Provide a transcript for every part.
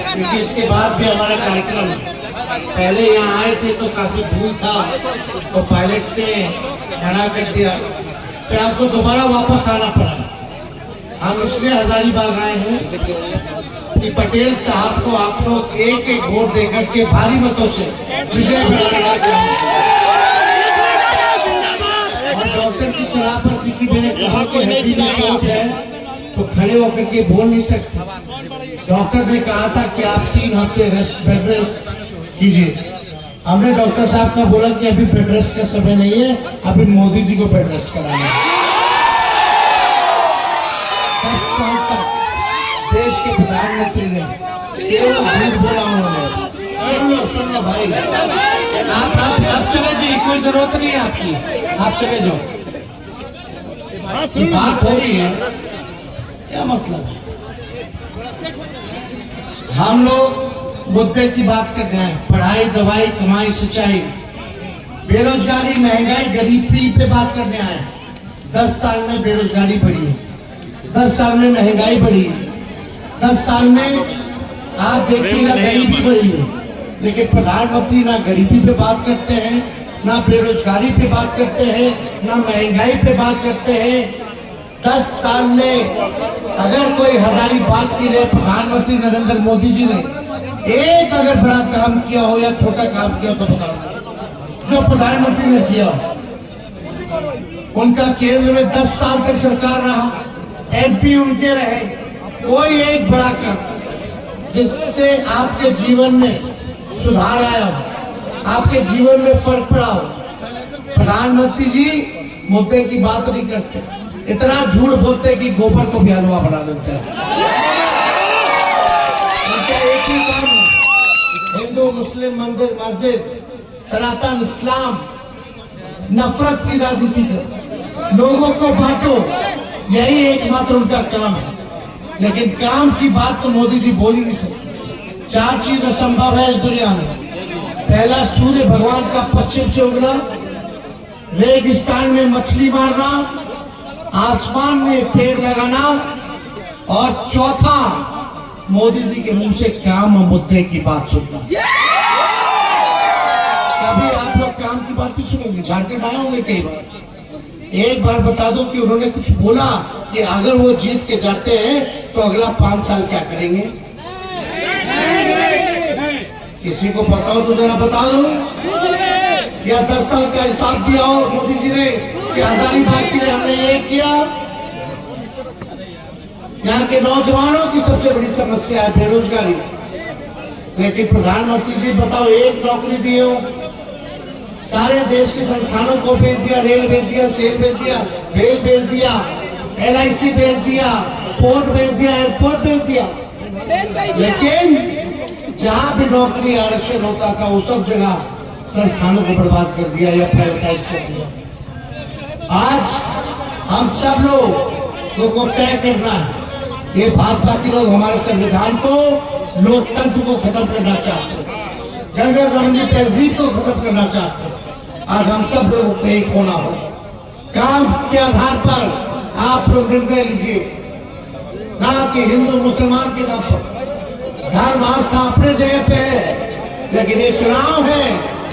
क्योंकि इसके बाद भी हमारा कार्यक्रम, पहले यहाँ आए थे तो काफी धूल था, तो पायलट ने मना कर दिया, फिर आपको दोबारा वापस आना पड़ा। हम इसलिए हजारीबाग आए हैं कि पटेल साहब को आप लोग एक एक वोट देकर के भारी मतों से विजय बनाना। और डॉक्टर की सलाह पर, क्योंकि मैंने कहा कि हड्डी में चोट है तो खड़े होकर के बोल नहीं सकते, डॉक्टर ने कहा था कि आप 3 हफ्ते बेड रेस्ट कीजिए। हमने डॉक्टर साहब का बोला कि अभी बेड रेस्ट का समय नहीं है, अभी मोदी जी को बेड रेस्ट कराना है। 10 साल तक देश के प्रधानमंत्री ने केवल झूठ बोला उन्होंने। सुन लो भाई, आप चले जाइए, कोई जरूरत नहीं है आपकी, आप चले जाओ। बात हो रही है, क्या मतलब है? हम लोग मुद्दे की बात कर रहे हैं, पढ़ाई, दवाई, कमाई, सिंचाई, बेरोजगारी, महंगाई, गरीबी पे बात करने आए। 10 साल में बेरोजगारी बढ़ी है, 10 साल में महंगाई बढ़ी है, 10 साल में आप देखिएगा गरीबी बढ़ी है। लेकिन प्रधानमंत्री ना गरीबी पे बात करते हैं, ना बेरोजगारी पे बात करते हैं, ना महंगाई पे बात करते हैं। 10 साल में अगर कोई हजारीबाग के लिए प्रधानमंत्री नरेंद्र मोदी जी ने एक अगर बड़ा काम किया हो या छोटा काम किया हो तो बताओ। जो प्रधानमंत्री ने किया, उनका केंद्र में 10 साल तक सरकार रहा, एमपी उनके रहे, कोई एक बड़ा काम जिससे आपके जीवन में सुधार आया हो, आपके जीवन में फर्क पड़ा हो। प्रधानमंत्री जी मुद्दे की बात नहीं करते, इतना झूठ बोलते कि गोबर को भी हलवा बना देते हैं। उनका एक ही काम, हिंदू मुस्लिम मंदिर मस्जिद, सनातन इस्लाम, नफरत की राजनीति करो, लोगों को बांटो, यही एकमात्र उनका काम है। लेकिन काम की बात तो मोदी जी बोल ही नहीं सकते। 4 चीज असंभव है इस दुनिया में। पहला, सूर्य भगवान का पश्चिम से उगना, रेगिस्तान में मछली मारना, आसमान में पेड़ लगाना, और चौथा, मोदी जी के मुंह से काम और मुद्दे की बात सुनना। कभी आप लोग काम की बात नहीं सुनेंगे। झारखंड आए होंगे कई बार, एक बार बता दो कि उन्होंने कुछ बोला कि अगर वो जीत के जाते हैं तो अगला 5 साल क्या करेंगे? किसी को पता हो तो जरा बता दो। या 10 साल का हिसाब दिया हो मोदी जी ने कि हजारीबाग के लिए हमने ये किया। यहाँ के नौजवानों की सबसे बड़ी समस्या है बेरोजगारी, लेकिन प्रधानमंत्री जी बताओ, एक नौकरी दी हो, सारे देश के संस्थानों को भेज दिया, रेल भेज दिया, सेल भेज दिया, रेल भेज दिया, LIC भेज दिया, पोर्ट भेज दिया, एयरपोर्ट भेज दिया। लेकिन जहां भी नौकरी आरक्षण होता था वो सब जगह संस्थानों को बर्बाद कर दिया या प्राइवेटाइज कर दिया। आज हम सब लोगों को तय करना है, ये भाजपा के लोग हमारे संविधान को, लोकतंत्र को खत्म करना चाहते हैं, गणतंत्र जमीनी तहजीब को खत्म करना चाहते हैं। आज हम सब लोगों को एक होना हो, काम के आधार पर आप लोग निर्णय लीजिए, ना कि हिंदू मुसलमान के नाम पर। धर्म आस्था अपने जगह पे है, लेकिन ये चुनाव है,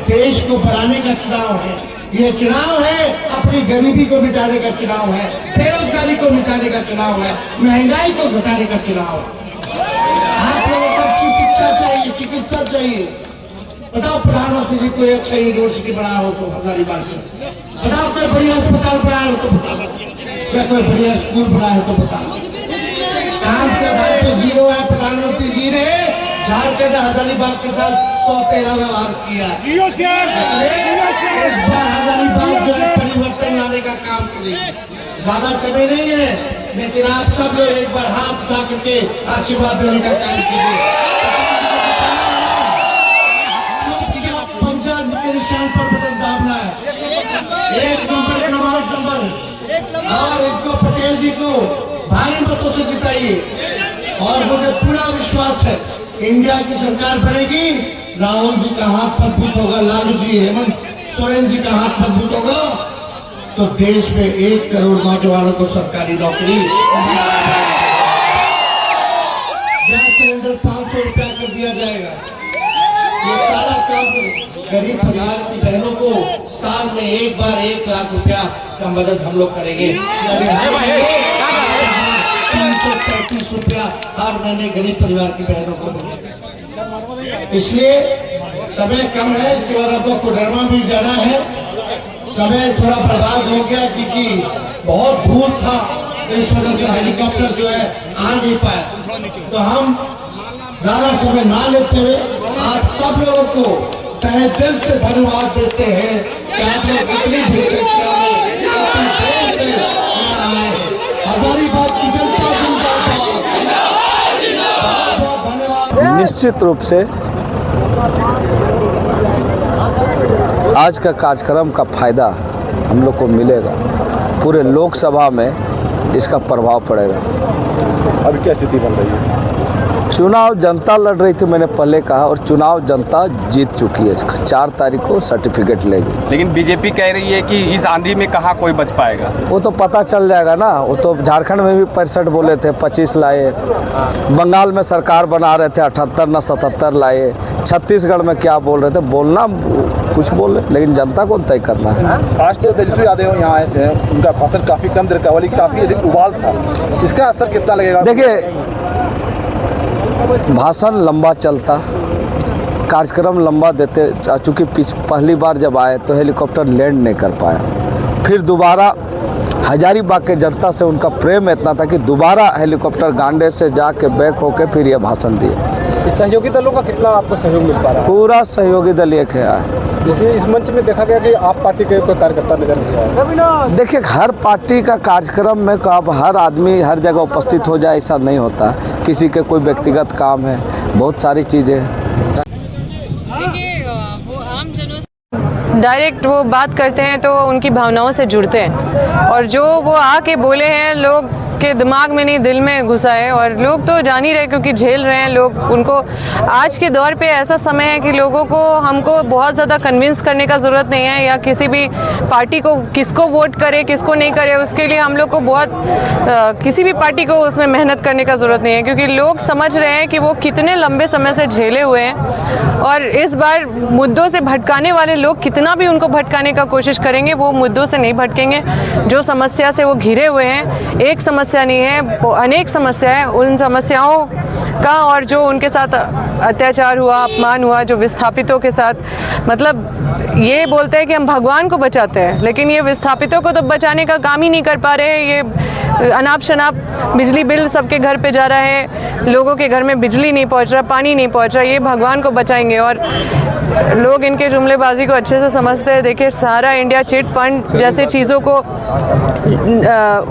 देश को बनाने का चुनाव है, ये चुनाव है अपनी गरीबी को मिटाने का चुनाव है, बेरोजगारी को मिटाने का चुनाव है, महंगाई को घटाने का चुनाव है। आप लोगों को अच्छी शिक्षा चाहिए, चिकित्सा चाहिए। बताओ प्रधानमंत्री जी कोई अच्छा यूनिवर्सिटी बनाया हो तो हजारीबाग में बताओ, कोई बढ़िया अस्पताल बनाया हो तो बताओ, क्या कोई बढ़िया स्कूल बनाया हो तो बताओ। काम के आधार पे 0 है। प्रधानमंत्री जी ने झारखंड हजारीबाग के साथ 113 व्यवहार किया। इस बार हजारीबाग जो है परिवर्तन लाने का काम करेगी। ज्यादा समय नहीं है, लेकिन आप सब लोग एक बार हाथ उठा करके आशीर्वाद देने का काम कीजिए। पंजाब के निशान पर बटन दाबना है, 1 नंबर क्रमांक नंबर, और इनको पटेल जी को भारी मतों से जिताइए। और मुझे पूरा विश्वास है इंडिया की सरकार बनेगी, राहुल जी का हाथ मजबूत होगा, लालू जी, हेमंत सोरेन जी का हाथ मजबूत होगा, तो देश में 1 करोड़ नौजवानों को सरकारी नौकरी, गैस सिलेंडर 500 रुपया कर दिया जाएगा। ये सारा काम गरीब परिवार की बहनों को साल में एक बार 1 लाख रुपया का मदद हम लोग करेंगे। 335 रुपया हर महीने गरीब परिवार की बहनों को मिलेगा। इसलिए समय कम है, इसके बाद आपको कोडरमा भी जाना है। समय थोड़ा बर्बाद हो गया क्योंकि बहुत दूर था, इस वजह से हेलीकॉप्टर जो है आ नहीं पाया। तो हम ज्यादा समय ना लेते हुए आप सब लोगों को तहे दिल से धन्यवाद देते हैं कि आप लोग इतनी भी संख्या में अपने देश से यहाँ आए हैं। हजारीबाग की जनता जिंदाबाद, बहुत धन्यवाद। निश्चित रूप से आज का कार्यक्रम का फायदा हम लोग को मिलेगा, पूरे लोकसभा में इसका प्रभाव पड़ेगा। अभी क्या स्थिति बन रही है? चुनाव जनता लड़ रही थी, मैंने पहले कहा, और चुनाव जनता जीत चुकी है। 4 तारीख को सर्टिफिकेट लेगी। लेकिन बीजेपी कह रही है कि इस आंधी में कहाँ कोई बच पाएगा। वो तो पता चल जाएगा ना। वो तो झारखंड में भी 65 बोले थे, 25 लाए। बंगाल में सरकार बना रहे थे, 78 न 77 लाए। छत्तीसगढ़ में क्या बोल रहे थे, बोलना कुछ बोले, लेकिन जनता को तय करना है। आज तो तेजस्वी यादव यहाँ आए थे, उनका भाषण काफ़ी कम देर का, वाली काफ़ी अधिक उबाल था। इसका असर कितना लगेगा? देखिए, भाषण लंबा चलता, कार्यक्रम लंबा देते। चूँकि पहली बार जब आए तो हेलीकॉप्टर लैंड नहीं कर पाया। फिर दोबारा हजारीबाग के जनता से उनका प्रेम इतना था कि दोबारा हेलीकॉप्टर गांडे से जाके बैक होके फिर ये भाषण दिए। सहयोगी दलों का कितना आपको सहयोग मिल पा रहा है? पूरा सहयोगी दल एक है। जैसे इस मंच में देखा गया कि आप पार्टी के कोई कार्यकर्ता नजर नहीं आया। देखिए, हर पार्टी का कार्यक्रम में अब हर आदमी हर जगह उपस्थित हो जाए, ऐसा नहीं होता। किसी के कोई व्यक्तिगत काम है, बहुत सारी चीज़ें हैं। देखिए, वो आम जनों से डायरेक्ट वो बात करते हैं तो उनकी भावनाओं से जुड़ते हैं, और जो वो आके बोले हैं लोग के दिमाग में नहीं दिल में घुसा है। और लोग तो जान ही रहे, क्योंकि झेल रहे हैं लोग उनको। आज के दौर पे ऐसा समय है कि लोगों को हमको बहुत ज़्यादा कन्विंस करने का ज़रूरत नहीं है, या किसी भी पार्टी को किसको वोट करे किसको नहीं करे, उसके लिए हम लोग को बहुत किसी भी पार्टी को उसमें मेहनत करने का ज़रूरत नहीं है, क्योंकि लोग समझ रहे हैं कि वो कितने लंबे समय से झेले हुए हैं। और इस बार मुद्दों से भटकाने वाले लोग कितना भी उनको भटकाने का कोशिश करेंगे, वो मुद्दों से नहीं भटकेंगे। जो समस्या से वो घिरे हुए हैं, एक समस्या नहीं है, वो अनेक समस्या है। उन समस्याओं का, और जो उनके साथ अत्याचार हुआ, अपमान हुआ, जो विस्थापितों के साथ, मतलब ये बोलते हैं कि हम भगवान को बचाते हैं, लेकिन ये विस्थापितों को तो बचाने का काम ही नहीं कर पा रहे। ये अनाप शनाप बिजली बिल सबके घर पे जा रहा है, लोगों के घर में बिजली नहीं पहुंच रहा, पानी नहीं पहुंच रहा। ये भगवान को बचाएंगे, और लोग इनके जुमलेबाजी को अच्छे से समझते हैं। देखिए, सारा इंडिया चिट फंड जैसे चीज़ों को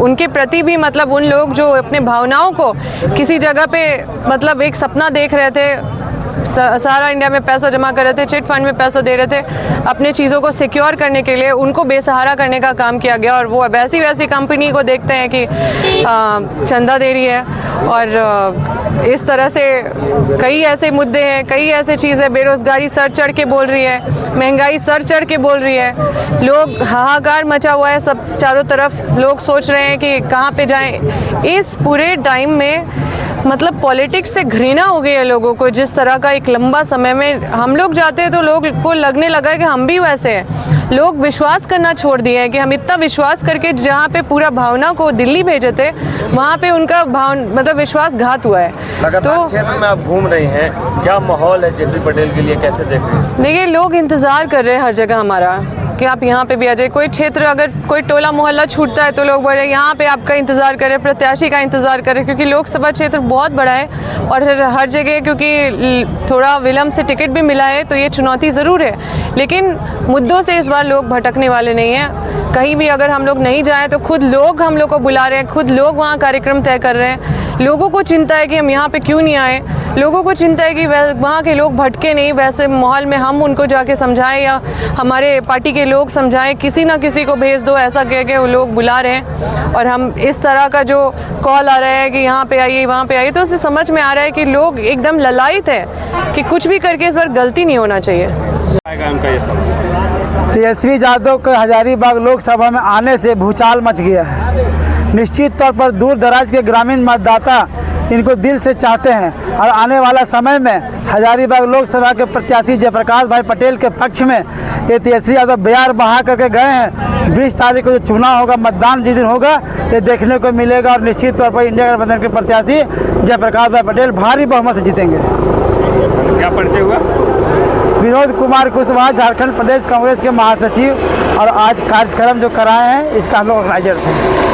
उनके प्रति भी, मतलब उन लोग जो अपने भावनाओं को किसी जगह पे, मतलब एक सपना देख रहे थे, सारा इंडिया में पैसा जमा कर रहे थे, चिट फंड में पैसा दे रहे थे अपने चीज़ों को सिक्योर करने के लिए, उनको बेसहारा करने का काम किया गया। और वो वैसी वैसी कंपनी को देखते हैं कि चंदा दे रही है, और इस तरह से कई ऐसे मुद्दे हैं, कई ऐसे चीज़ें। बेरोज़गारी सर चढ़ के बोल रही है, महंगाई सर चढ़ के बोल रही है, लोग हाहाकार मचा हुआ है सब चारों तरफ। लोग सोच रहे हैं कि कहाँ पे जाएं। इस पूरे टाइम में मतलब पॉलिटिक्स से घृणा हो गई है लोगों को। जिस तरह का एक लंबा समय में हम लोग जाते हैं तो लोग को लगने लगा है कि हम भी वैसे हैं। लोग विश्वास करना छोड़ दिए हैं कि हम इतना विश्वास करके जहाँ पे पूरा भावना को दिल्ली भेजे थे, वहाँ पे उनका मतलब विश्वासघात हुआ है। तो क्षेत्र में आप घूम रहे हैं, क्या माहौल है जेपी पटेल के लिए, कैसे देख रहे हैं? देखिए, लोग इंतज़ार कर रहे हैं हर जगह हमारा कि आप यहाँ पे भी आ जाए। कोई क्षेत्र अगर कोई टोला मोहल्ला छूटता है तो लोग बड़े यहाँ पे आपका इंतज़ार करें, प्रत्याशी का इंतज़ार करें, क्योंकि लोकसभा क्षेत्र बहुत बड़ा है और हर जगह क्योंकि थोड़ा विलम्ब से टिकट भी मिला है तो ये चुनौती ज़रूर है। लेकिन मुद्दों से इस बार लोग भटकने वाले नहीं हैं। कहीं भी अगर हम लोग नहीं जाएँ तो खुद लोग हम लोग को बुला रहे हैं, खुद लोग वहाँ कार्यक्रम तय कर रहे हैं। लोगों को चिंता है कि हम यहाँ पे क्यों नहीं आए, लोगों को चिंता है कि वहाँ के लोग भटके नहीं, वैसे माहौल में हम उनको जाके समझाएं या हमारे पार्टी के लोग समझाएं, किसी ना किसी को भेज दो, ऐसा कह के वो लोग बुला रहे हैं। और हम इस तरह का जो कॉल आ रहा है कि यहाँ पे आइए वहाँ पे आइए, तो उससे समझ में आ रहा है कि लोग एकदम ललायित है कि कुछ भी करके इस बार गलती नहीं होना चाहिए। तेजस्वी यादव को हजारीबाग लोकसभा में आने से भूचाल मच गया है। निश्चित तौर पर दूर दराज के ग्रामीण मतदाता इनको दिल से चाहते हैं और आने वाला समय में हजारीबाग लोकसभा के प्रत्याशी जयप्रकाश भाई पटेल के पक्ष में ये तेजस्वी यादव बयार बहा करके गए हैं। 20 तारीख को जो चुनाव होगा, मतदान जिस दिन होगा, ये देखने को मिलेगा और निश्चित तौर पर इंडिया गठबंधन के प्रत्याशी जयप्रकाश भाई पटेल भारी बहुमत से जीतेंगे। क्या परिचय हुआ? विनोद कुमार कुशवाहा, झारखंड प्रदेश कांग्रेस के महासचिव, और आज कार्यक्रम जो कराए हैं इसका हम लोग ऑर्गेनाइजर थे।